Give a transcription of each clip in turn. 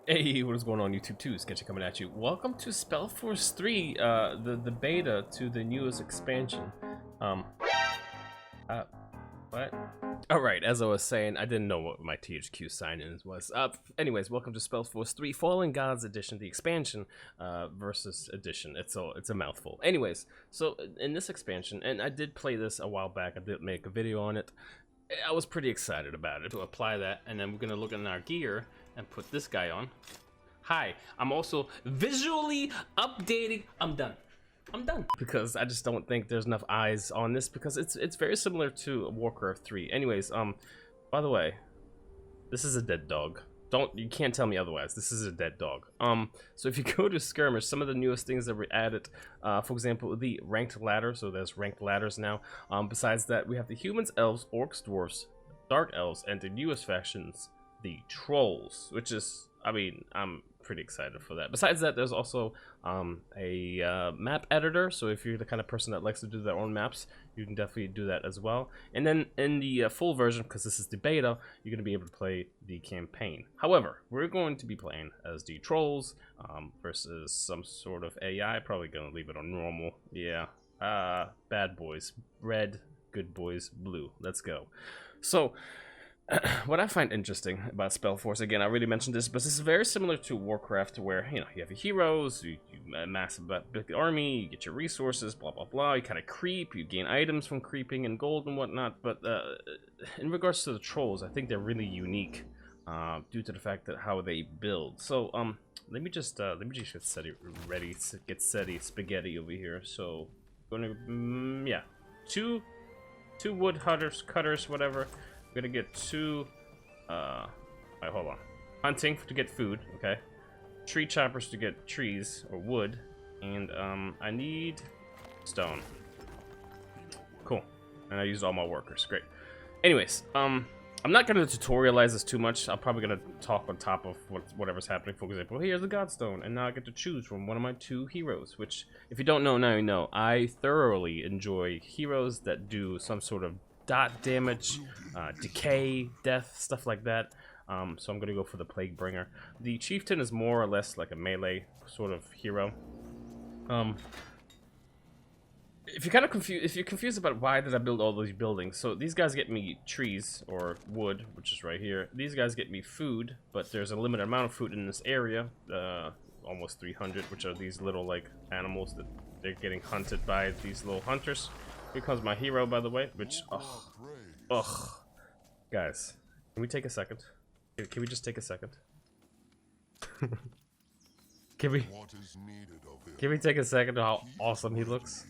Hey, what is going on YouTube too? Sketchy coming at you. Welcome to Spellforce 3, the beta to the newest expansion. Um, what? Alright, as I was saying, I didn't know what my THQ sign-in was. Anyways, welcome to Spellforce 3, Fallen Gods Edition, the expansion, versus edition. It's a mouthful. Anyways, so in this expansion, and I did play this a while back, I did make a video on it. I was pretty excited about it to apply that, and then we're gonna look in our gear and put this guy on. Hi, I'm also visually updating. I'm done because I just don't think there's enough eyes on this because it's very similar to Warcraft 3. Anyways, by the way, this is a dead dog. You can't tell me otherwise. This is a dead dog. So if you go to skirmish, some of the newest things that were added, for example, the ranked ladder. So there's ranked ladders now. Besides that, we have the humans, elves, orcs, dwarves, dark elves, and the newest factions, the trolls, which is, I mean, I'm pretty excited for that. Besides that, there's also a map editor, so if you're the kind of person that likes to do their own maps, you can definitely do that as well. And then in the full version, because this is the beta, you're going to be able to play the campaign. However, we're going to be playing as the trolls versus some sort of AI. Probably going to leave it on normal. Yeah, bad boys red, good boys blue. Let's go. So what I find interesting about Spellforce, again, I already mentioned this, but this is very similar to Warcraft, where, you know, you have your heroes, you amass a big army, you get your resources, blah, blah, blah, you kind of creep, you gain items from creeping and gold and whatnot, but in regards to the trolls, I think they're really unique due to the fact that how they build. So, let me just get SETI spaghetti over here. So, yeah, two wood cutters, whatever. I'm gonna get two, alright, hold on. Hunting to get food, okay. Tree choppers to get trees, or wood. And, I need stone. Cool. And I used all my workers, great. Anyways, I'm not gonna tutorialize this too much. I'm probably gonna talk on top of whatever's happening. For example, here's the Godstone, and now I get to choose from one of my two heroes, which, if you don't know, now you know. I thoroughly enjoy heroes that do some sort of dot damage, decay, death, stuff like that. So I'm gonna go for the Plague Bringer. The Chieftain is more or less like a melee sort of hero. If you're confused about why did I build all these buildings, so these guys get me trees or wood, which is right here. These guys get me food, but there's a limited amount of food in this area, almost 300, which are these little like animals that they're getting hunted by these little hunters. Here comes my hero, by the way, which, ugh. Guys, can we take a second? Can we just take a second? Can we take a second to how awesome he looks?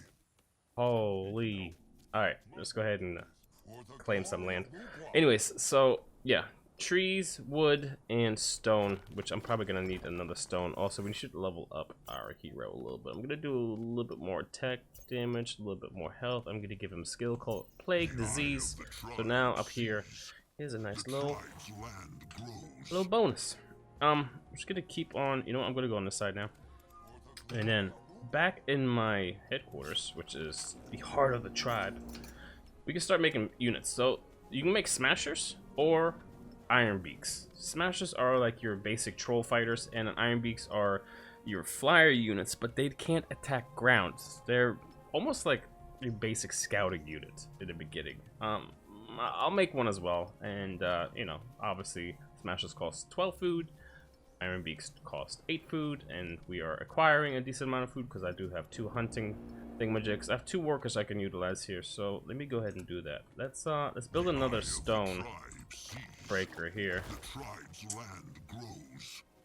Holy. Alright, let's go ahead and claim some land. Anyways, so, yeah. Trees, wood, and stone, which I'm probably going to need another stone. Also, we should level up our hero a little bit. I'm going to do a little bit more attack damage, a little bit more health. I'm going to give him a skill called Plague Disease. So now up here, here's a nice little bonus. I'm just going to keep on, you know what, I'm going to go on this side now. And then back in my headquarters, which is the heart of the tribe, we can start making units. So you can make smashers or iron beaks. Smashers are like your basic troll fighters, and iron beaks are your flyer units, but they can't attack ground. They're almost like your basic scouting unit in the beginning. I'll make one as well, and you know, obviously smashers cost 12 food, iron beaks cost 8 food, and we are acquiring a decent amount of food because I do have 2 hunting thingamajigs. I have 2 workers I can utilize here, so let me go ahead and do that. Let's build another stone breaker here.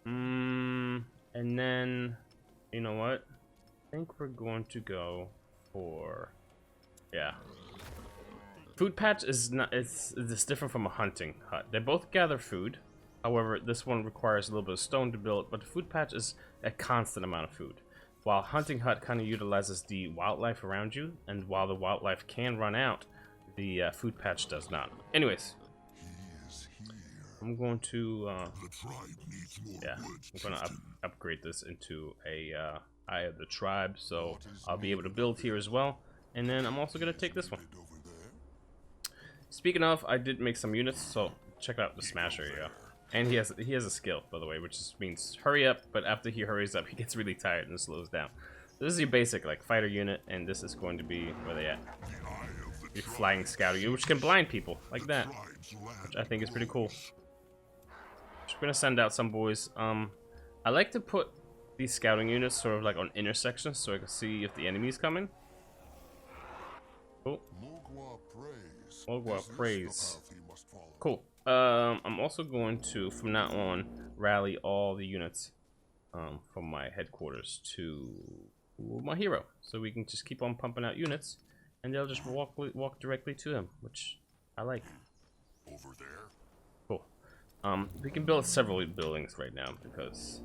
And then, you know what? I think we're going to go for, yeah. Food patch is not, it's different from a hunting hut. They both gather food. However, this one requires a little bit of stone to build, but the food patch is a constant amount of food. While hunting hut kind of utilizes the wildlife around you, and while the wildlife can run out, the food patch does not. Anyways, I'm going to, yeah, I'm going to upgrade this into a Eye of the Tribe, so I'll be able to build here as well. And then I'm also going to take this one. Speaking of, I did make some units, so check out the Smasher here. And he has a skill, by the way, which just means hurry up, but after he hurries up, he gets really tired and slows down. This is your basic, like, fighter unit, and this is going to be, where they at? Your flying scouter unit, which can blind people, like that. Which I think is pretty cool. Just gonna send out some boys. I like to put these scouting units sort of like on intersections so I can see if the enemy's coming. Cool. Mogwa praise. Cool. I'm also going to, from now on, rally all the units from my headquarters to my hero, so we can just keep on pumping out units, and they'll just walk directly to him, which I like. Over there. Cool. We can build several buildings right now because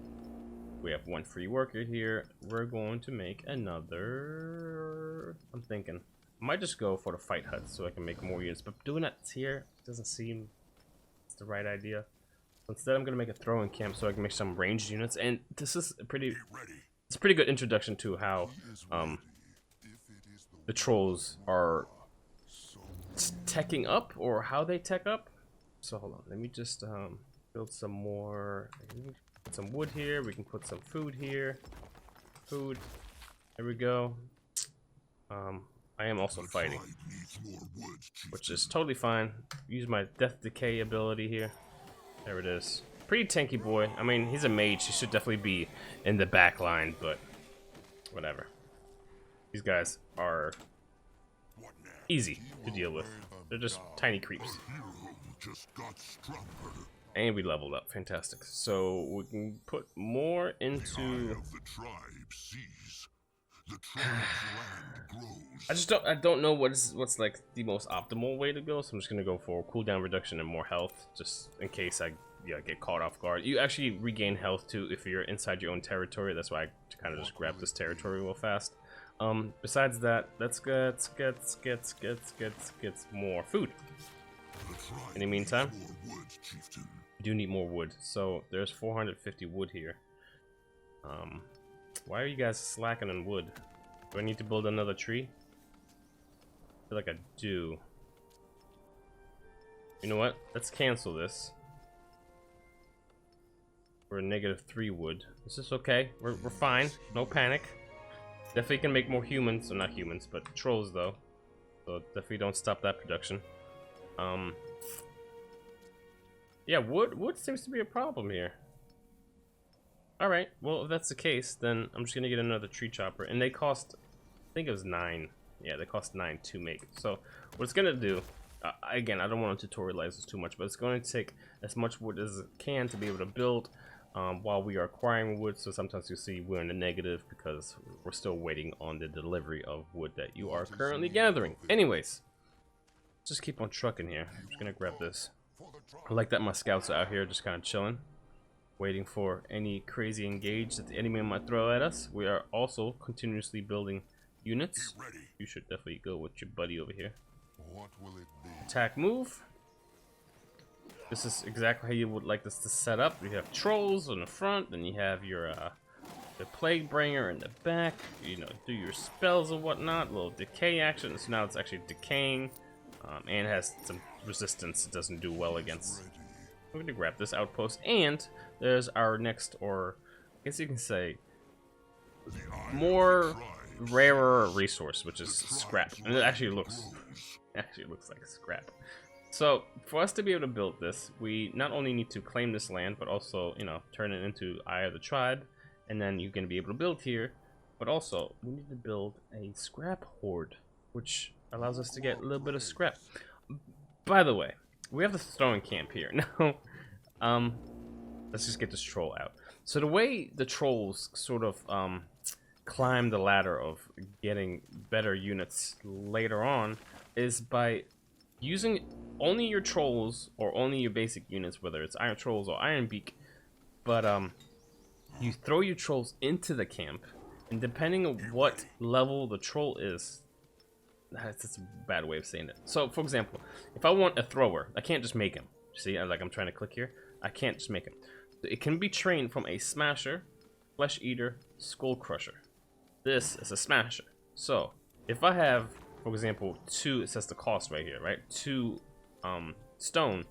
we have one free worker here. We're going to make another. I'm thinking I might just go for the fight hut so I can make more units, but doing that here doesn't seem the right idea. Instead, I'm gonna make a throwing camp so I can make some ranged units, and this is a pretty good introduction to how the trolls are teching up, or how they tech up. So hold on, let me just build some more. Put some wood here. We can put some food here. Food. There we go. I am also fighting, which is totally fine. Use my death decay ability here. There it is. Pretty tanky boy. I mean, he's a mage. He should definitely be in the back line, but whatever. These guys are easy to deal with. They're just tiny creeps. And we leveled up. Fantastic. So we can put more into. I don't know what's like the most optimal way to go, so I'm just gonna go for cooldown reduction and more health, just in case I get caught off guard. You actually regain health too if you're inside your own territory. That's why I kind of just grabbed this territory real fast. Besides that, let's get more food. In the meantime, we do need more wood, so there's 450 wood here. Why are you guys slacking on wood? Do I need to build another tree? I feel like I do. You know what? Let's cancel this. We're -3 wood. This is okay. We're fine. No panic. Definitely can make more humans. Or not humans, but trolls though. So definitely don't stop that production. Yeah, wood seems to be a problem here. Alright, well, if that's the case, then I'm just gonna get another tree chopper. And they cost, I think it was 9. Yeah, they cost 9 to make. So, what it's gonna do, again, I don't want to tutorialize this too much, but it's going to take as much wood as it can to be able to build while we are acquiring wood. So sometimes you see we're in the negative because we're still waiting on the delivery of wood that you are currently gathering. Anyways, just keep on trucking here. I'm just gonna grab this. I like that my scouts are out here just kind of chilling, waiting for any crazy engage that the enemy might throw at us. We are also continuously building units. You should definitely go with your buddy over here. Attack move. This is exactly how you would like this to set up. You have trolls on the front, then you have your the plague bringer in the back. You know, do your spells and whatnot. Little decay action. So now it's actually decaying, and has some resistance. It doesn't do well against. We're gonna grab this outpost, and there's our next, or I guess you can say, more rarer resource, which is scrap. And it actually looks like scrap. So for us to be able to build this, we not only need to claim this land, but also, you know, turn it into Eye of the Tribe, and then you're gonna be able to build here. But also, we need to build a scrap hoard, which allows us to get a little bit of scrap. By the way, we have the throwing camp here. Now, let's just get this troll out. So the way the trolls sort of climb the ladder of getting better units later on is by using only your trolls or only your basic units, whether it's iron trolls or iron beak. But you throw your trolls into the camp, and depending on what level the troll is, that's a bad way of saying it. So, for example, if I want a thrower, I can't just make him. See, like I'm trying to click here. I can't just make him. It can be trained from a smasher, flesh eater, skull crusher. This is a smasher. So, if I have, for example, 2, it says the cost right here, right? 2 stone.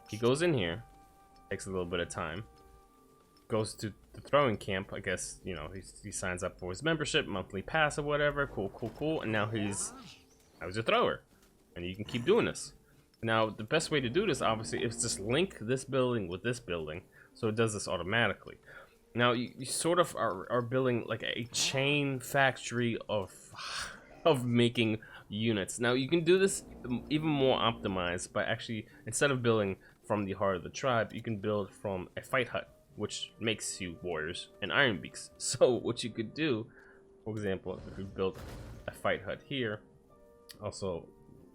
He goes in here, Takes a little bit of time. Goes to the throwing camp. I guess, you know, he signs up for his membership, monthly pass or whatever. Cool. And now he's a thrower. And you can keep doing this. Now, the best way to do this, obviously, is just link this building with this building. So it does this automatically. Now, you sort of are building like a chain factory of making units. Now, you can do this even more optimized by actually, instead of building from the heart of the tribe, you can build from a fight hut, which makes you warriors and iron beaks. So what you could do, for example, if we built a fight hut here, also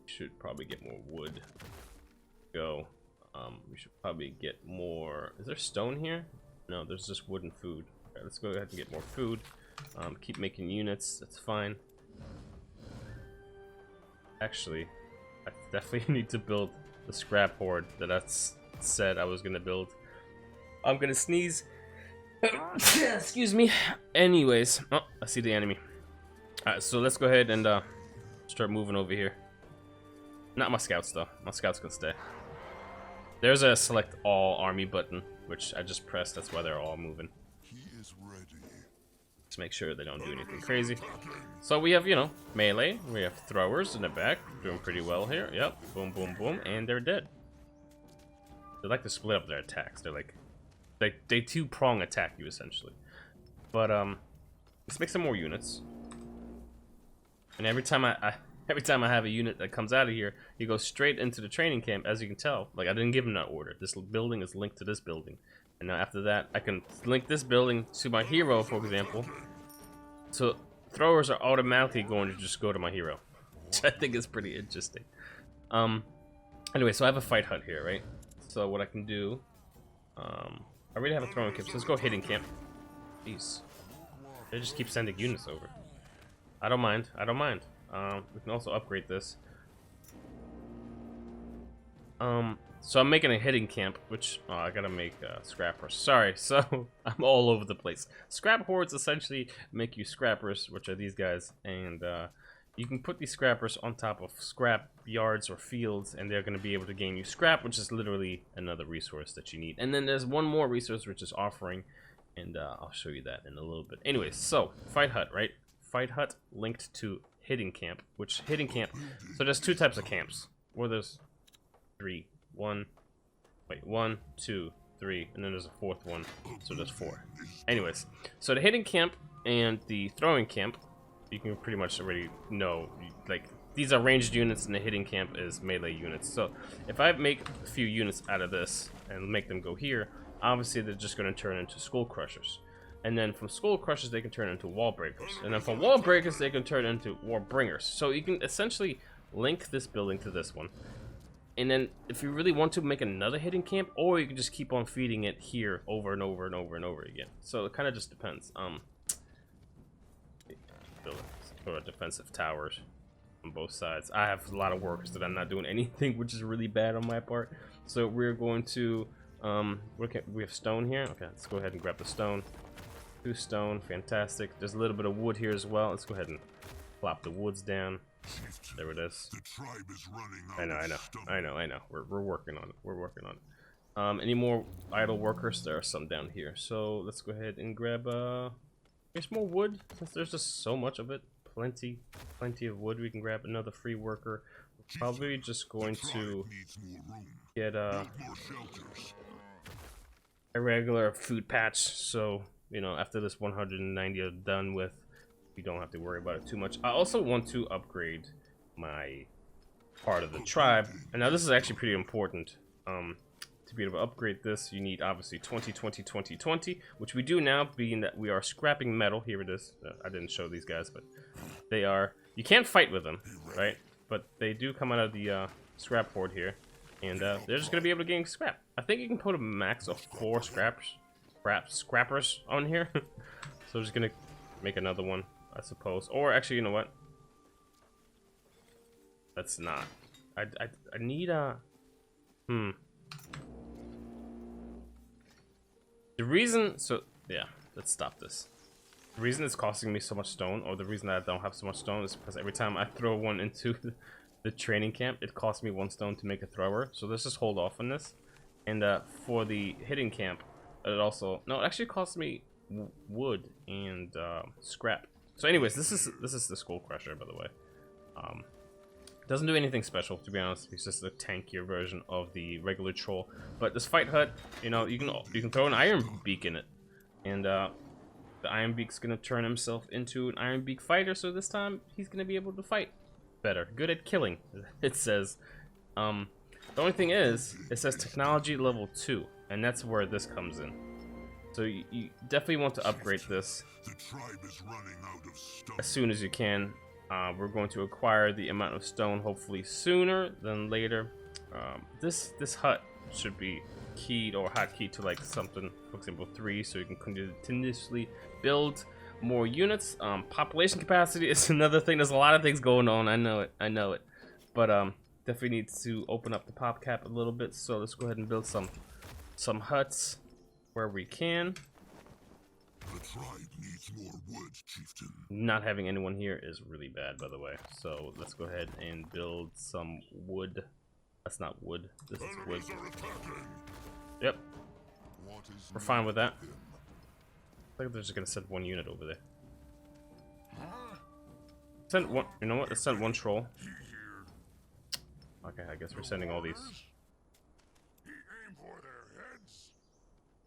should probably get more wood. We should probably get more. Is there stone here? No, there's just wood and food. Okay, let's go ahead and get more food. Keep making units. That's fine. Actually, I definitely need to build the scrap horde that I said I was gonna build. I'm gonna sneeze. Excuse me. Anyways, oh, I see the enemy. Alright, so let's go ahead and start moving over here. Not my scouts though. My scouts can stay. There's a select all army button, which I just pressed. That's why they're all moving. Let's make sure they don't do anything crazy. So we have, you know, melee. We have throwers in the back, doing pretty well here. Yep, boom, boom, boom, and they're dead. They like to split up their attacks. They're like, they two-prong attack you essentially. But let's make some more units. And every time I have a unit that comes out of here, you go straight into the training camp. As you can tell, like I didn't give them that order. This building is linked to this building, and now after that, I can link this building to my hero, for example. So throwers are automatically going to just go to my hero, which I think is pretty interesting. Anyway, so I have a fight hut here, right? So what I can do, I already have a throwing camp. So let's go hitting camp. Jeez, they just keep sending units over. I don't mind. I don't mind. We can also upgrade this. So I'm making a hitting camp, which I gotta make scrappers. Sorry, so I'm all over the place. Scrap hordes essentially make you scrappers, which are these guys, and you can put these scrappers on top of scrap yards or fields, and they're gonna be able to gain you scrap, which is literally another resource that you need. And then there's one more resource which is offering, and I'll show you that in a little bit. Anyways, so fight hut, right? Fight hut linked to hitting camp, which hitting camp, so there's two types of camps, or there's one, two, three, and then there's a fourth one, so there's four. Anyways, so the hitting camp and the throwing camp, you can pretty much already know, like, these are ranged units and the hitting camp is melee units. So if I make a few units out of this and make them go here, obviously they're just going to turn into skull crushers. And then from skull crushers they can turn into wall breakers, and then from wall breakers they can turn into war bringers. So you can essentially link this building to this one, and then if you really want to, make another hitting camp, or you can just keep on feeding it here over and over and over and over again. So it kind of just depends. Build defensive towers on both sides. I have a lot of workers that I'm not doing anything, which is really bad on my part. So we're going to we have stone here. Okay, let's go ahead and grab the stone. 2 stone, fantastic. There's a little bit of wood here as well. Let's go ahead and plop the woods down. There it is. The tribe is running out. I know. We're working on it. We're working on it. Any more idle workers? There are some down here. So let's go ahead and grab here's more wood, since there's just so much of it. Plenty of wood. We can grab another free worker. We're probably just going to get a regular food patch, so you know, after this 190 are done with, you don't have to worry about it too much. I also want to upgrade my part of the tribe, and now this is actually pretty important. To be able to upgrade this, you need obviously 20, 20, 20, 20, which we do now, being that we are scrapping metal. Here it is. I didn't show these guys, but they are, you can't fight with them, right? But they do come out of the scrap horde here, and they're just gonna be able to gain scrap. I think you can put a max of 4 scrappers on here. So I'm just gonna make another one, I suppose. Or actually, you know what? That's not. I need a. The reason, so yeah, let's stop this. The reason it's costing me so much stone, or the reason that I don't have so much stone, is because every time I throw one into the training camp, it costs me 1 stone to make a thrower. So let's just hold off on this, And for the hidden camp, it also it actually cost me wood and scrap. So, anyways, this is the Skull Crusher, by the way. Doesn't do anything special, to be honest. It's just a tankier version of the regular troll. But this fight hut, you know, you can throw an iron beak in it, and the iron beak's gonna turn himself into an iron beak fighter. So this time he's gonna be able to fight better, good at killing. It says. The only thing is, it says technology level 2, and that's where this comes in. So you definitely want to upgrade this as soon as you can. We're going to acquire the amount of stone hopefully sooner than later. This hut should be keyed or hotkeyed to like something, for example 3, so you can continuously build more units. Population capacity is another thing. There's a lot of things going on. I know it, but definitely needs to open up the pop cap a little bit. So let's go ahead and build some huts where we can. The tribe needs more wood, chieftain. Not having anyone here is really bad, by the way. So let's go ahead and build some wood. That's not wood. This is wood. Yep. We're fine with that. I think they're just gonna send one unit over there. Send one. You know what? Let's send one troll. Okay, I guess we're sending all these.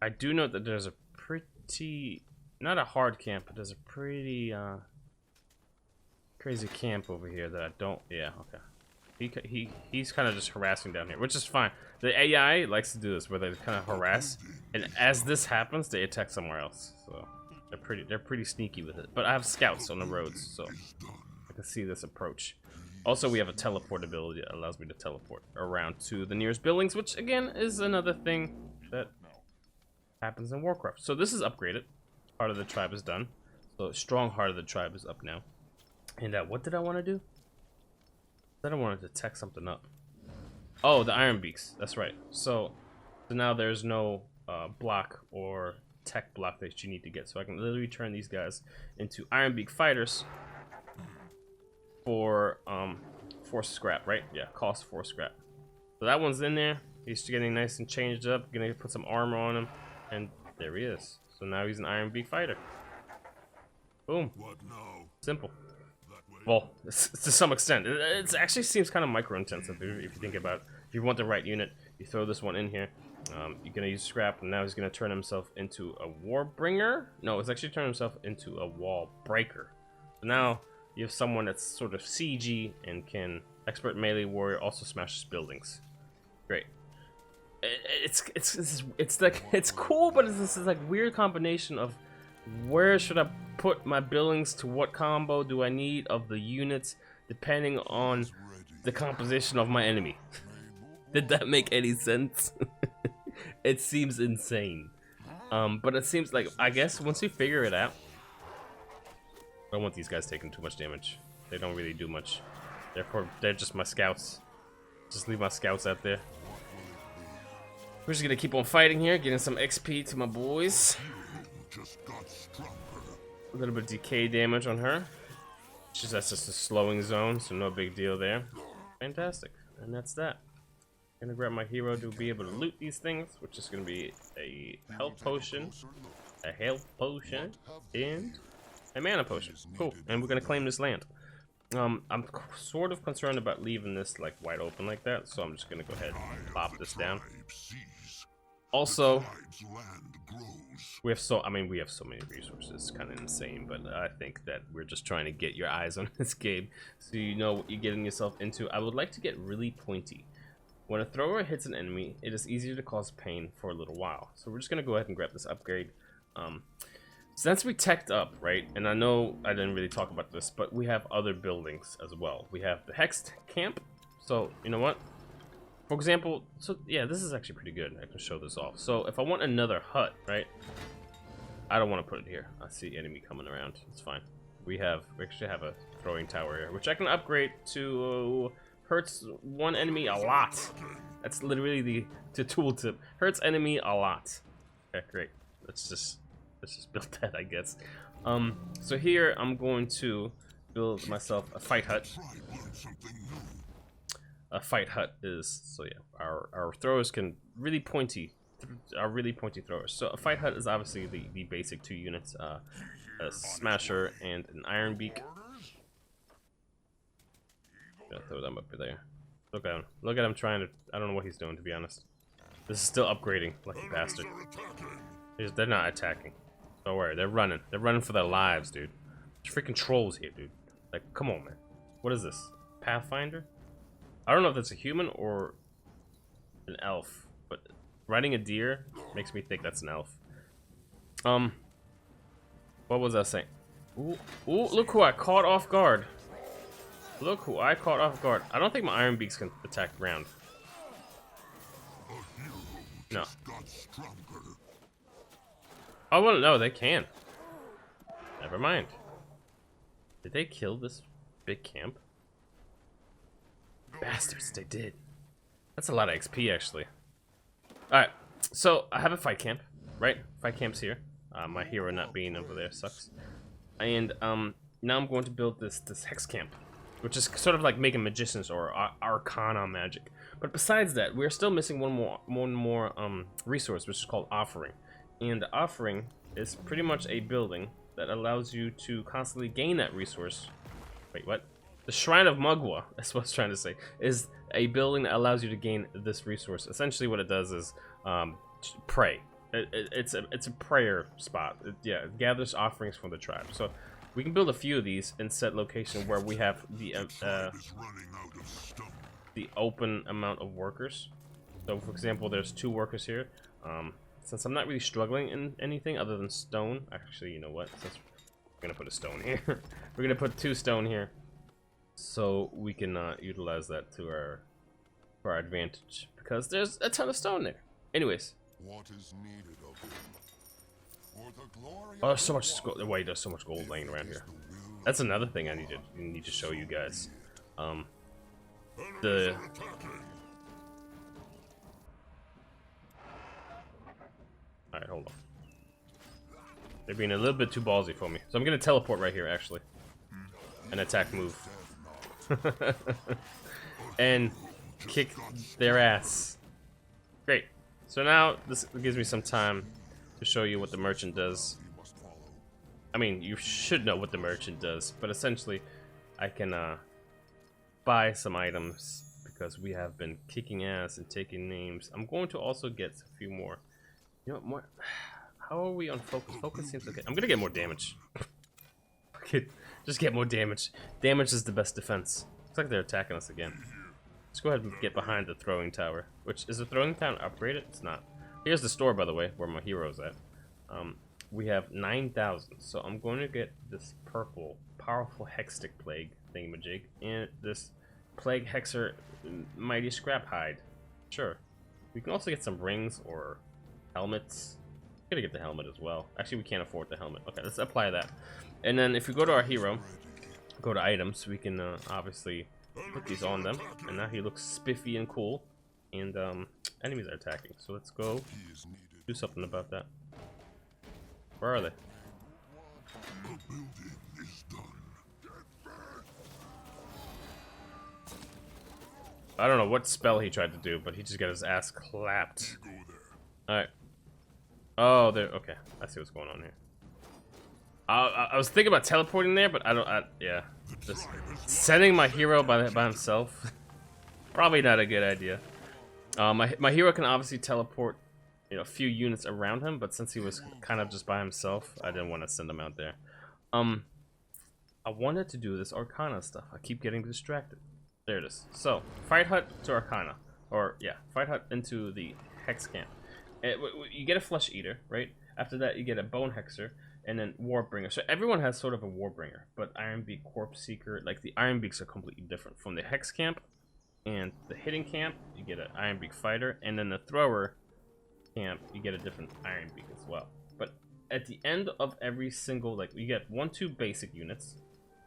I do know that there's a pretty, not a hard camp, but there's a pretty crazy camp over here that I don't. Yeah, okay. He's kind of just harassing down here, which is fine. The AI likes to do this, where they kind of harass, and as this happens, they attack somewhere else. So they're pretty sneaky with it. But I have scouts on the roads, so I can see this approach. Also, we have a teleport ability that allows me to teleport around to the nearest buildings, which again is another thing that happens in Warcraft. So this is upgraded. Heart of the tribe is done. So strong heart of the tribe is up now. And what did I want to do? I wanted to tech something up. Oh, the iron beaks. That's right. So now there's no block or tech block that you need to get. So I can literally turn these guys into iron beak fighters for scrap, right? Yeah, cost 4 scrap. So that one's in there. He's getting nice and changed up. Gonna put some armor on him, and there he is. So now he's an iron beak fighter. Boom. What now? Simple. Well, to some extent, it actually seems kind of micro-intensive if you think about it. If you want the right unit, you throw this one in here. You're gonna use scrap, and now he's gonna turn himself into a warbringer. No, it's actually turning himself into a wall breaker. So now you have someone that's sort of CG and can expert melee warrior, also smashes buildings. Great. It's like it's cool, but it's this like weird combination of where should I put my buildings, to what combo do I need of the units, depending on the composition of my enemy. Did that make any sense? It seems insane, but it seems like, I guess once you figure it out. I don't want these guys taking too much damage. They don't really do much. They're just my scouts. Just leave my scouts out there. We're just gonna keep on fighting here, getting some XP to my boys. A little bit of decay damage on her. That's just a slowing zone, so no big deal there. Fantastic. And that's that. I'm gonna grab my hero to be able to loot these things, which is gonna be a health potion, and a mana potion. Cool. And we're gonna claim this land. I'm sort of concerned about leaving this like wide open like that, so I'm just gonna go ahead and pop this down. Also, we have so many resources. It's kind of insane, but I think that we're just trying to get your eyes on this game so you know what you're getting yourself into. I would like to get really pointy. When a thrower hits an enemy, it is easier to cause pain for a little while. So we're just gonna go ahead and grab this upgrade. Since we teched up, right, and I know I didn't really talk about this, but we have other buildings as well. We have the Hexed Camp. So, you know what? For example, so yeah, this is actually pretty good. I can show this off. So if I want another hut, right? I don't want to put it here. I see enemy coming around. It's fine. We actually have a throwing tower here, which I can upgrade to hurts one enemy a lot. That's literally the tooltip. Hurts enemy a lot. Okay, great. Let's just build that, I guess. So here I'm going to build myself a fight hut. a fight hut is. So yeah, our throwers can really pointy, are really pointy throwers. So a fight hut is obviously the basic 2 units, a smasher and an iron beak. Gonna throw them up there. Look at him. Look at him trying to. I don't know what he's doing, to be honest. This is still upgrading, lucky bastard. They're not attacking. Don't worry, they're running. They're running for their lives, dude. There's freaking trolls here, dude. Like, come on, man. What is this? Pathfinder? I don't know if that's a human or an elf, but riding a deer makes me think that's an elf. What was I saying? Ooh, look who I caught off guard. Look who I caught off guard. I don't think my iron beaks can attack ground. No. Oh, well, no, they can. Never mind. Did they kill this big camp? Bastards, they did. That's a lot of XP, actually. Alright, so I have a fight camp, right? Fight camp's here. My hero not being over there sucks. And now I'm going to build this hex camp, which is sort of like making magicians or arcana magic. But besides that, we're still missing one more resource, which is called offering. And the offering is pretty much a building that allows you to constantly gain that resource. Wait, what? The Shrine of Mugwa, that's what I was trying to say, is a building that allows you to gain this resource. Essentially what it does is pray. It's a prayer spot. It gathers offerings from the tribe. So we can build a few of these in set location where we have the open amount of workers. So for example, there's 2 workers here. Since I'm not really struggling in anything other than stone, actually, you know what? Since we're gonna put a stone here, we're gonna put 2 stone here, so we can utilize that to our advantage because there's a ton of stone there. Anyways, what is needed of him? For the glory oh, there's so much gold. Wait, there's so much gold laying around here. That's another thing I need to show you guys. The Alright, hold on. They're being a little bit too ballsy for me. So I'm gonna teleport right here, actually. An attack move. And kick their ass. Great. So now, this gives me some time to show you what the merchant does. I mean, you should know what the merchant does, but essentially, I can buy some items because we have been kicking ass and taking names. I'm going to also get a few more. You know what, more? How are we on focus? Focus seems okay. I'm gonna get more damage. Okay, just get more damage. Damage is the best defense. Looks like they're attacking us again. Let's go ahead and get behind the throwing tower. Which, is the throwing tower upgraded? It's not. Here's the store, by the way, where my hero's at. We have 9,000, so I'm going to get this purple, powerful hexstick plague thingamajig, and this plague hexer mighty scrap hide. Sure. We can also get some rings or helmets. I'm gonna get the helmet as well. Actually, we can't afford the helmet. Okay, let's apply that. And then if we go to our hero, go to items, we can obviously put these on them. And now he looks spiffy and cool. And enemies are attacking. So let's go do something about that. Where are they? The building is done. I don't know what spell he tried to do, but he just got his ass clapped. Alright. Oh, there. Okay, I see what's going on here. I was thinking about teleporting there, but I don't. Yeah, just sending my hero by himself. Probably not a good idea. My hero can obviously teleport, you know, a few units around him, but since he was kind of just by himself, I didn't want to send him out there. I wanted to do this Arcana stuff. I keep getting distracted. There it is. So, Fight Hut to Arcana, or yeah, Fight Hut into the Hex Camp. You get a Flesh Eater, right? After that, you get a Bone Hexer, and then Warbringer. So everyone has sort of a Warbringer, but Ironbeak, Corpse Seeker, like the Ironbeaks are completely different. From the Hex Camp and the Hidden Camp, you get an Ironbeak Fighter, and then the Thrower Camp, you get a different Ironbeak as well. But at the end of every single, like, you get 1-2 basic units.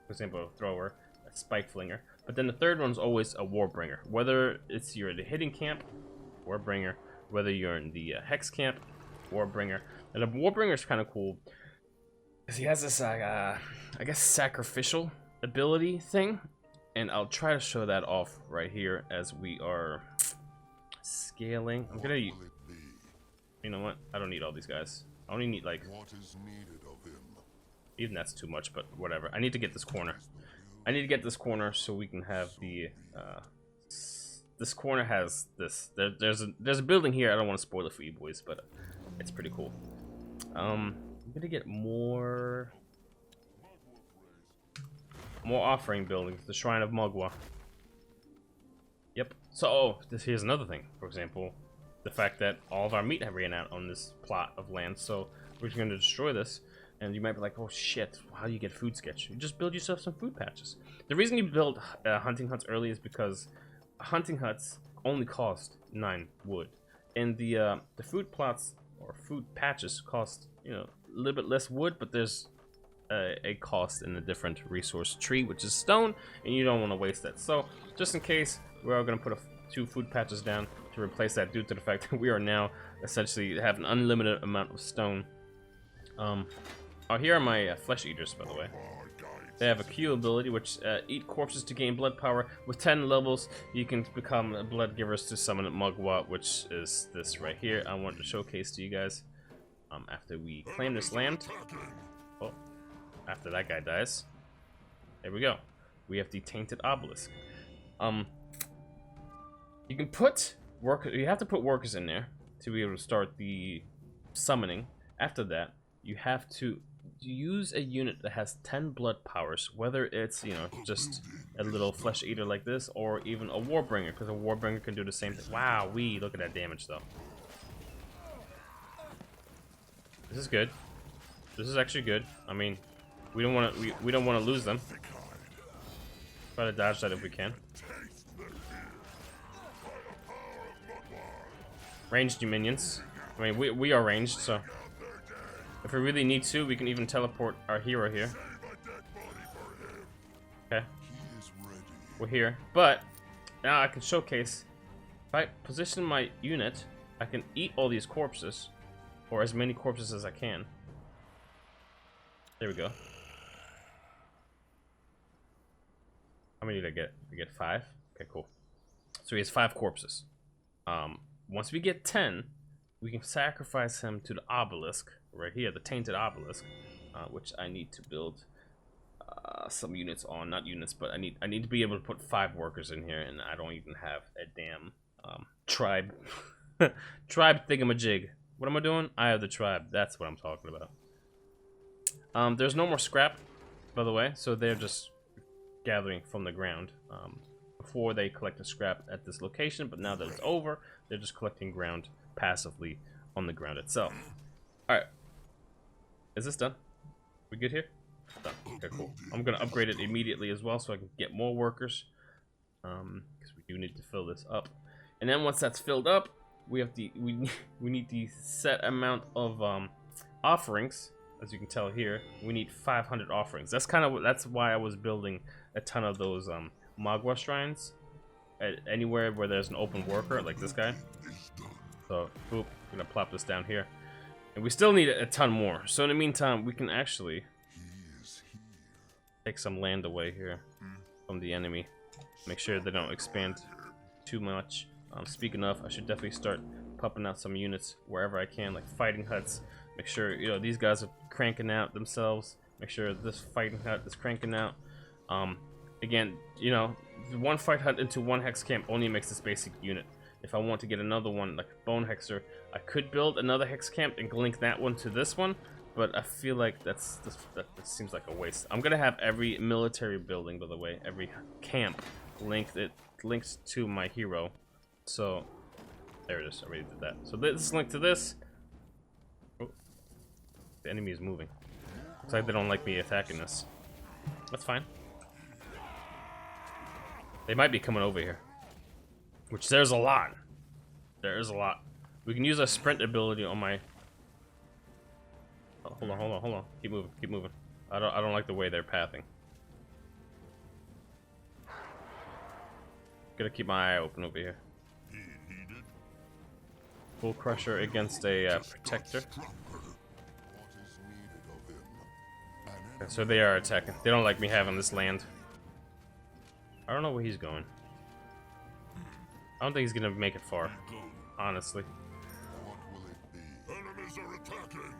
For example, a Thrower, a Spike Flinger, but then the third one's always a Warbringer. Whether it's you're in the Hidden Camp, Warbringer, whether you're in the Hex Camp, Warbringer. And the Warbringer is kind of cool because he has this, I guess, sacrificial ability thing. And I'll try to show that off right here as we are scaling. I'm gonna, you know what? I don't need all these guys. I only need like, What is needed of him? even that's too much, but whatever. I need to get this corner. I need to get this corner so we can have the, this corner has this. There's a building here. I don't want to spoil it for you boys, but it's pretty cool. I'm gonna get more offering buildings. The Shrine of Mugwa. Yep. So, oh, here's another thing. For example, the fact that all of our meat have ran out on this plot of land. So we're just gonna destroy this. And you might be like, oh shit, how do you get food sketch? You just build yourself some food patches. The reason you build hunting huts early is because hunting huts only cost 9 wood. And the food plots or food patches cost, you know, a little bit less wood, but there's a cost in a different resource tree, which is stone, and you don't want to waste that. So just in case, we're going to put 2 food patches down to replace that due to the fact that we are now essentially have an unlimited amount of stone. Oh, here are my flesh eaters, by the way. They have a Q ability, which eat corpses to gain blood power. With 10 levels, you can become blood givers to summon Mugwa, which is this right here. I wanted to showcase to you guys. After we claim this land, oh, after that guy dies, there we go. We have the Tainted Obelisk. You can put workers. You have to put workers in there to be able to start the summoning. After that, you have to use a unit that has 10 blood powers, whether it's, you know, just a little flesh eater like this, or even a warbringer, because a warbringer can do the same thing. Wow, look at that damage though. This is good. This is actually good. I mean, we don't want to we don't want to lose them. Try to dodge that if we can. Ranged minions. I mean, we are ranged, so if we really need to, we can even teleport our hero here. Okay. We're here. But now I can showcase. If I position my unit, I can eat all these corpses, or as many corpses as I can. There we go. How many did I get? I get 5? Okay, cool. So he has 5 corpses. Once we get 10, we can sacrifice him to the obelisk right here, the Tainted Obelisk, which I need to build some units on. Not units, but I need to be able to put 5 workers in here, and I don't even have a damn tribe tribe thingamajig. What am I doing? I have the tribe. That's what I'm talking about. There's no more scrap, by the way, so they're just gathering from the ground. Before they collect the scrap at this location, but now that it's over, they're just collecting ground passively on the ground itself. Alright. Is this done? We good here? Done. Okay, cool. I'm gonna upgrade it immediately as well so I can get more workers. Because we do need to fill this up. And then once that's filled up, we have the we need the set amount of offerings. As you can tell here, we need 500 offerings. That's why I was building a ton of those Magua shrines at anywhere where there's an open worker, like this guy. So, boop, gonna plop this down here. And we still need a ton more. So in the meantime, we can actually take some land away here from the enemy. Make sure they don't expand too much. Speaking of, I should definitely start popping out some units wherever I can, like fighting huts. Make sure, you know, these guys are cranking out themselves. Make sure this fighting hut is cranking out. Again, you know, one fight hut into one hex camp only makes this basic unit. If I want to get another one, like Bone Hexer, I could build another hex camp and link that one to this one, but I feel like that seems like a waste. I'm gonna have every military building, by the way, every camp linked to my hero. So there it is. I already did that. So this is linked to this. Oh, the enemy is moving. Looks like they don't like me attacking this. That's fine. They might be coming over here. Which there's a lot. There is a lot. We can use a sprint ability on my. Oh, hold on. Keep moving. I don't like the way they're pathing. Gotta keep my eye open over here. Full Crusher against a Protector. Okay, so they are attacking. They don't like me having this land. I don't know where he's going. I don't think he's gonna make it far, honestly. What will it be? Enemies are attacking.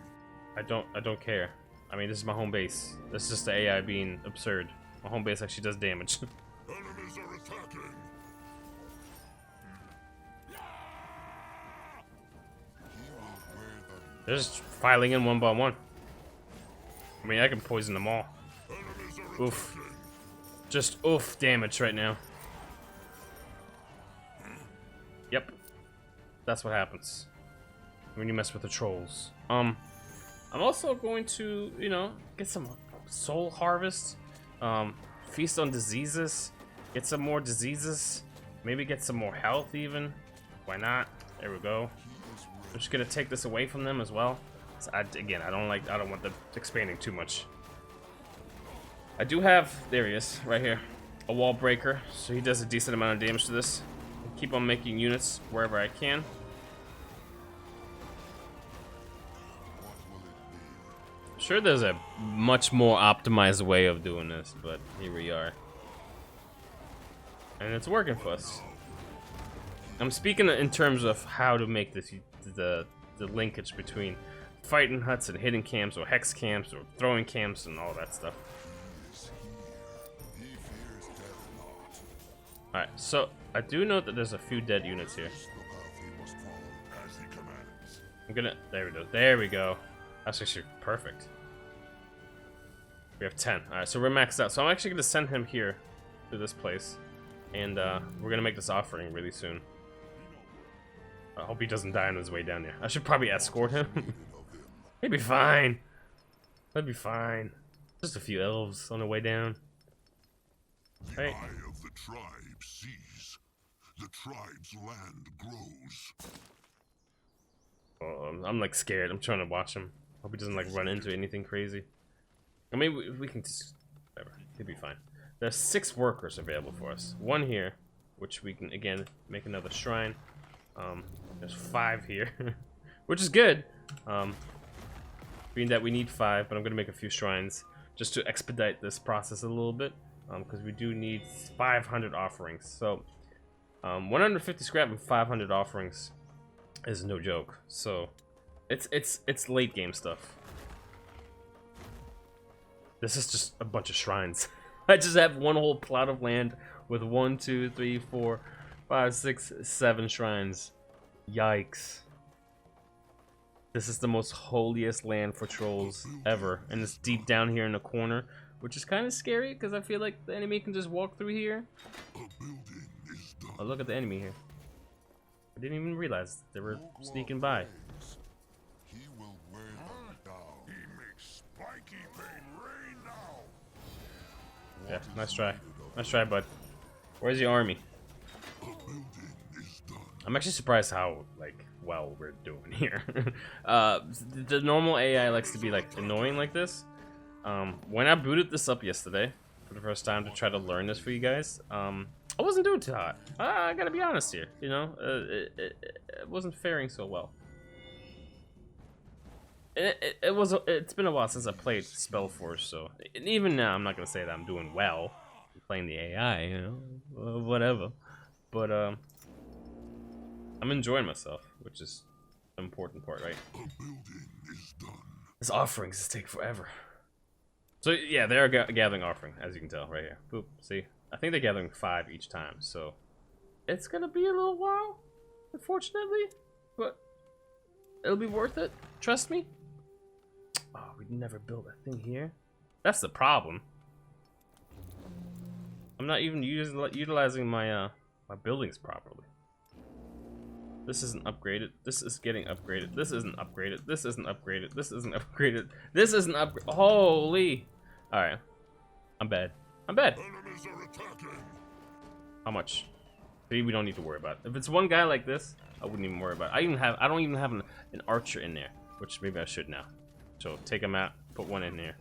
I don't care. I mean, this is my home base. This is just the AI being absurd. My home base actually does damage. Enemies are attacking. They're just filing in one by one. I mean, I can poison them all. Enemies are Oof. attacking. Just oof damage right now. Yep. That's what happens when you mess with the trolls. I'm also going to, you know, get some soul harvest. Feast on diseases. Get some more diseases. Maybe get some more health even. Why not? There we go. I'm just gonna take this away from them as well. So again, I don't want them expanding too much. I do have, there he is, right here, a wall breaker, so he does a decent amount of damage to this. I'll keep on making units wherever I can. I'm sure there's a much more optimized way of doing this, but here we are. And it's working for us. I'm speaking in terms of how to make this the linkage between fighting huts and hidden camps or hex camps or throwing camps and all that stuff. Alright, so I do know that there's a few dead units here. I'm gonna, there we go. That's actually perfect. We have 10. Alright, so we're maxed out. So I'm actually gonna send him here to this place. And we're gonna make this offering really soon. I hope he doesn't die on his way down there. I should probably escort him. He'd be fine. That'd be fine. Just a few elves on the way down. The Right. eye of the tribe sees. The tribe's land grows. Oh, I'm like scared. I'm trying to watch him. Hope he doesn't like run into anything crazy. I mean, we can just, whatever. He'll be fine. There's 6 workers available for us. 1 here, which we can again make another shrine. There's 5 here, which is good. Being that we need 5, but I'm gonna make a few shrines just to expedite this process a little bit, because we do need 500 offerings. So, 150 scrap and 500 offerings is no joke. So, it's late game stuff. This is just a bunch of shrines. I just have one whole plot of land with 1, 2, 3, 4, 5, 6, 7 shrines. Yikes. This is the most holiest land for trolls ever. And it's deep down here in the corner, which is kind of scary because I feel like the enemy can just walk through here. Oh, look at the enemy here. I didn't even realize they were sneaking by. He will wear them down. He makes spiky pain rain now. Yeah, nice try. Nice try, bud. Where's your army? I'm actually surprised how, like, well we're doing here. The normal AI likes to be, like, annoying like this. When I booted this up yesterday, for the first time to try to learn this for you guys, I wasn't doing too hot. I gotta be honest here, you know? It wasn't faring so well. It's been a while since I played Spellforce, so and even now I'm not gonna say that I'm doing well playing the AI, you know, whatever. But I'm enjoying myself, which is the important part, right? A building is done. This offerings just take forever. So yeah, they are gathering offering, as you can tell right here. Boop. See, I think they're gathering 5 each time, so it's gonna be a little while, unfortunately, but it'll be worth it. Trust me. Oh, we never built a thing here. That's the problem. I'm not even utilizing my my buildings properly. This isn't upgraded. This is getting upgraded. This isn't upgraded. This isn't upgraded. This isn't upgraded. This isn't upgraded. Holy! All right, I'm bad. I'm bad. Enemies are attacking. How much? See, we don't need to worry about it. If it's one guy like this, I wouldn't even worry about it. I don't even have an archer in there, which maybe I should now. So take him out, put one in there.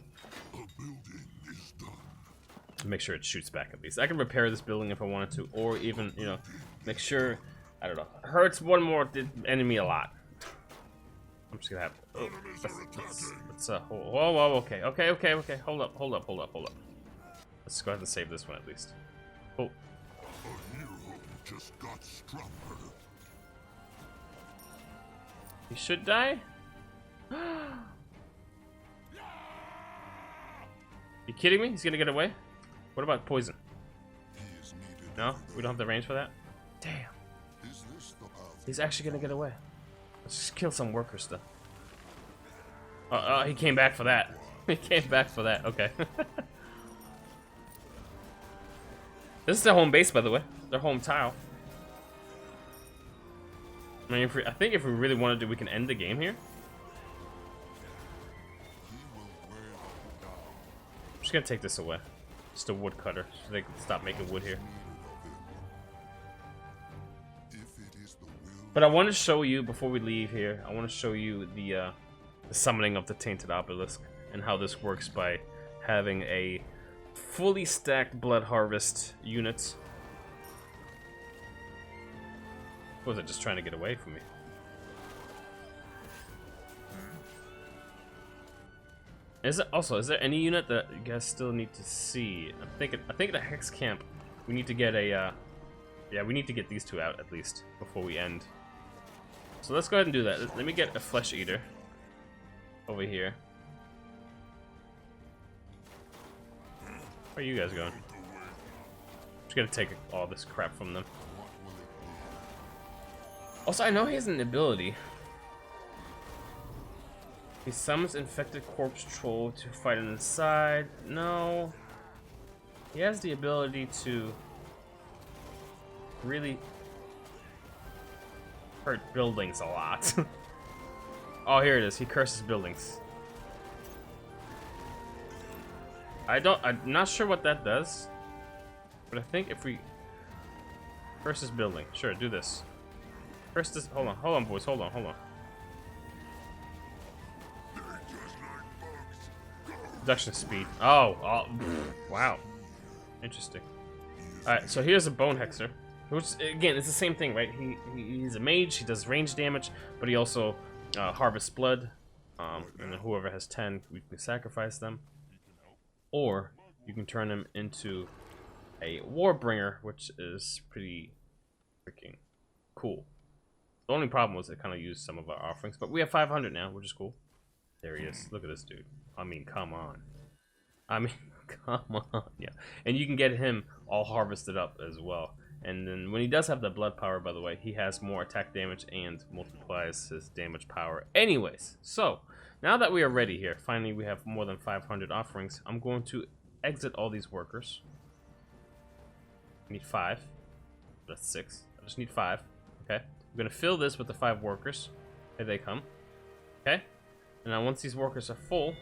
A building is done. Make sure it shoots back at least. I can repair this building if I wanted to, or even, you know, make sure, I don't know, hurts one more enemy a lot. I'm just gonna have, oh, let's whoa, okay, hold up. Let's go ahead and save this one at least. Oh. A hero just got stronger. He should die? You kidding me? He's gonna get away? What about poison? He is needed. No? We don't have the range for that? Damn. Is this the path? He's actually gonna get away. Let's just kill some workers then. Oh, he came back for that. He came back for that. Okay. This is their home base, by the way. Their home tile. I mean, I think if we really wanted to, we can end the game here. He will wear them down. I'm just gonna take this away. Just a woodcutter, so they can stop making wood here. If it is the will, But I want to show you, before we leave here, I want to show you the summoning of the Tainted Obelisk and how this works by having a fully stacked Blood Harvest unit. Was it just trying to get away from me? Is there any unit that you guys still need to see? I think the Hex Camp, we need to get a yeah, we need to get these two out at least before we end. So let's go ahead and do that. Let me get a Flesh Eater over here. Where are you guys going? I'm just gonna take all this crap from them. Also, I know he has an ability. He summons infected corpse troll to fight inside. No. He has the ability to really hurt buildings a lot. Oh, here it is. He curses buildings. I'm not sure what that does. But I think if we curses building. Sure, do this. Curse this. Hold on, boys. Hold on. Reduction speed. Oh, wow. Interesting. Alright, so here's a Bone Hexer. Which, again, it's the same thing, right? He's a mage, he does range damage, but he also harvests blood. And then whoever has 10, we can sacrifice them. Or you can turn him into a Warbringer, which is pretty freaking cool. The only problem was it kind of used some of our offerings, but we have 500 now, which is cool. There he is. Look at this dude. I mean, come on. Come on. Yeah. And you can get him all harvested up as well. And then when he does have the blood power, by the way, he has more attack damage and multiplies his damage power. Anyways, so now that we are ready here, finally we have more than 500 offerings. I'm going to exit all these workers. I need 5. That's 6. I just need 5. Okay. I'm going to fill this with the 5 workers. Here they come. Okay. And now once these workers are full,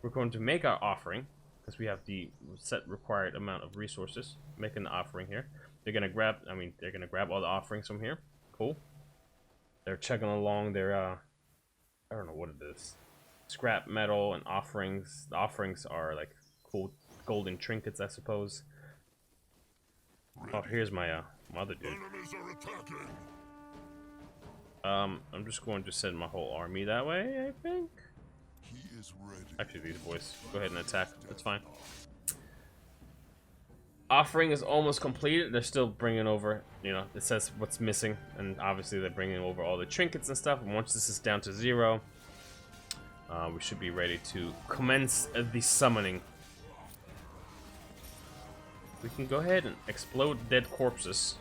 we're going to make our offering, because we have the set required amount of resources. Making the offering here. They're gonna grab all the offerings from here. Cool. They're chugging along their I don't know what it is. Scrap metal and offerings. The offerings are like cool golden trinkets, I suppose. Oh, here's my my other dude. enemies are attacking. I'm just going to send my whole army that way, I think. He is ready. Actually, these boys, go ahead and attack. That's fine. Offering is almost completed. They're still bringing over, you know, it says what's missing, and obviously they're bringing over all the trinkets and stuff. And once this is down to 0, we should be ready to commence the summoning. We can go ahead and explode dead corpses.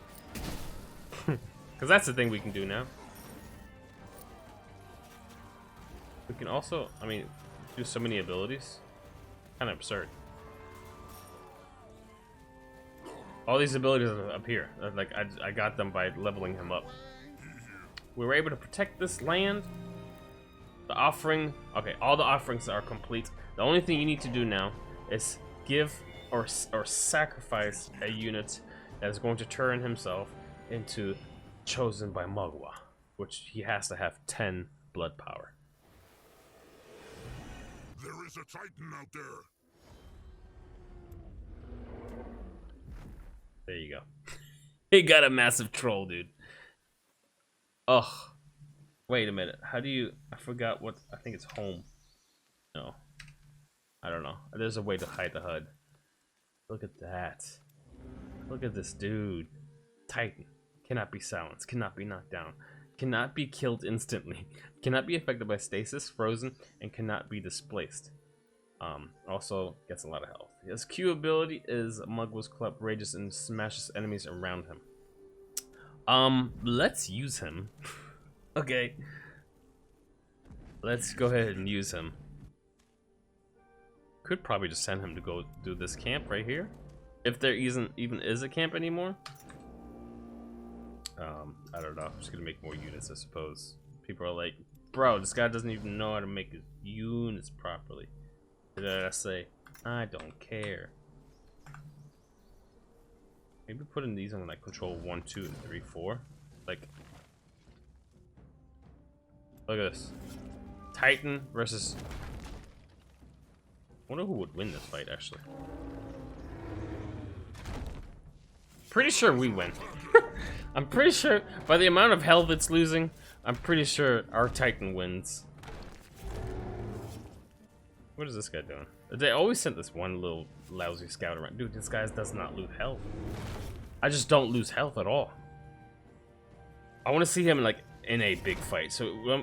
Because that's the thing we can do now. We can also, I mean, do so many abilities. Kind of absurd. All these abilities are up here. Like, I got them by leveling him up. We were able to protect this land. The offering, okay, all the offerings are complete. The only thing you need to do now is give or sacrifice a unit that is going to turn himself into Chosen by Magua, which he has to have 10 blood power. There is a Titan out there. There you go. He got a massive troll, dude. Ugh. Wait a minute. How do you... I forgot what... I think it's home. No. I don't know. There's a way to hide the HUD. Look at that. Look at this dude. Titan. Cannot be silenced. Cannot be knocked down. Cannot be killed instantly. Cannot be affected by stasis, frozen, and cannot be displaced. Also gets a lot of health. His Q ability is Mugwell's Club, rages and smashes enemies around him. Let's use him. Okay. Let's go ahead and use him. Could probably just send him to go do this camp right here. If there even is a camp anymore. I don't know. I'm just gonna make more units, I suppose. People are like, bro, this guy doesn't even know how to make his units properly. What did I say? I don't care. Maybe putting these on like control 1, 2, and 3, 4. Like, look at this. Titan versus. I wonder who would win this fight, actually. Pretty sure we win. I'm pretty sure, by the amount of health it's losing, I'm pretty sure our Titan wins. What is this guy doing? They always sent this one little lousy scout around. Dude, this guy does not lose health. I just don't lose health at all. I want to see him like in a big fight. So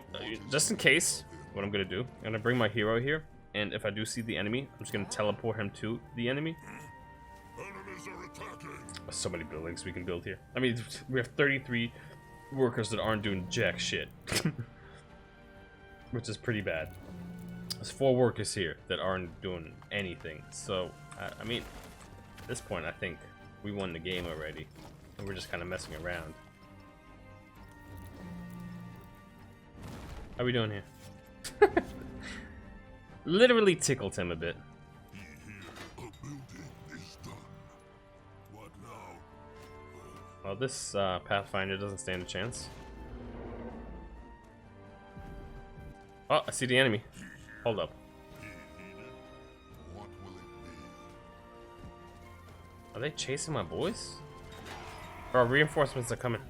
just in case, what I'm gonna do, I'm gonna bring my hero here, and if I do see the enemy, I'm just gonna teleport him to the enemy. Enemies are attacking. So many buildings we can build here. I mean, we have 33 workers that aren't doing jack shit. Which is pretty bad. There's 4 workers here that aren't doing anything. So, I mean, at this point, I think we won the game already. And we're just kind of messing around. How are we doing here? Literally tickled him a bit. Well, this Pathfinder doesn't stand a chance. Oh, I see the enemy. Hold up. Are they chasing my boys? Bro, reinforcements are coming.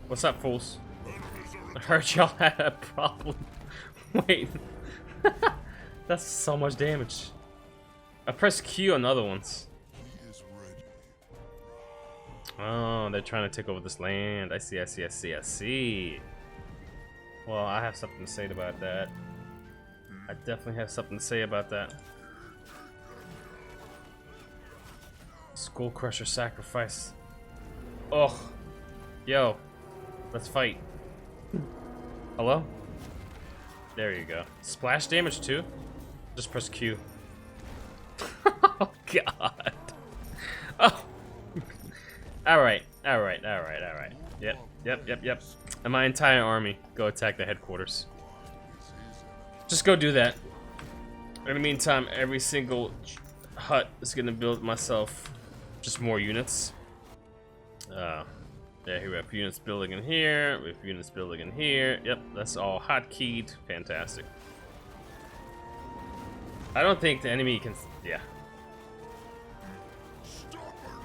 What's up, fools? I heard y'all had a problem. Wait. That's so much damage. I pressed Q on other ones. Oh, they're trying to take over this land. I see, I see, I see, I see. Well, I have something to say about that. I definitely have something to say about that. Skull Crusher sacrifice. Oh. Yo. Let's fight. Hello? There you go. Splash damage too? Just press Q. Oh, God. Oh. Alright. Yep. And my entire army go attack the headquarters. Just go do that. In the meantime, every single hut is gonna build myself just more units. Yeah, here we have units building in here. We have units building in here. Yep, that's all hotkeyed. Fantastic. I don't think the enemy can. Yeah.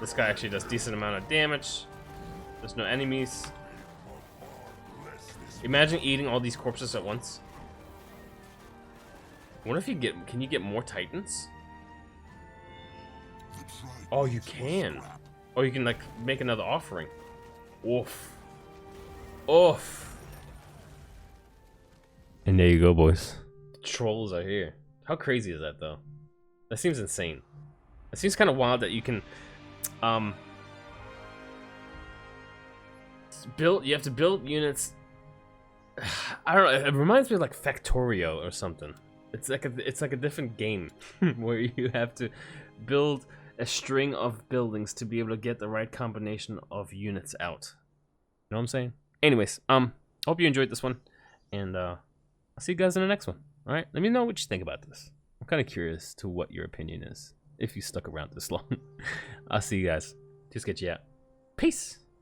This guy actually does decent amount of damage. There's no enemies. Imagine eating all these corpses at once. What if you get? Can you get more Titans? Oh, you can. Oh, you can like make another offering. Oof. Oof. And there you go, boys. The trolls are here. How crazy is that, though? That seems insane. It seems kind of wild that you can, build. You have to build units. I don't know. It reminds me of like Factorio or something. It's like a different game where you have to build a string of buildings to be able to get the right combination of units out. You know what I'm saying? Anyways, hope you enjoyed this one, and I'll see you guys in the next one. All right, let me know what you think about this. I'm kind of curious to what your opinion is if you stuck around this long. I'll see you guys. Too sketchy out. Peace.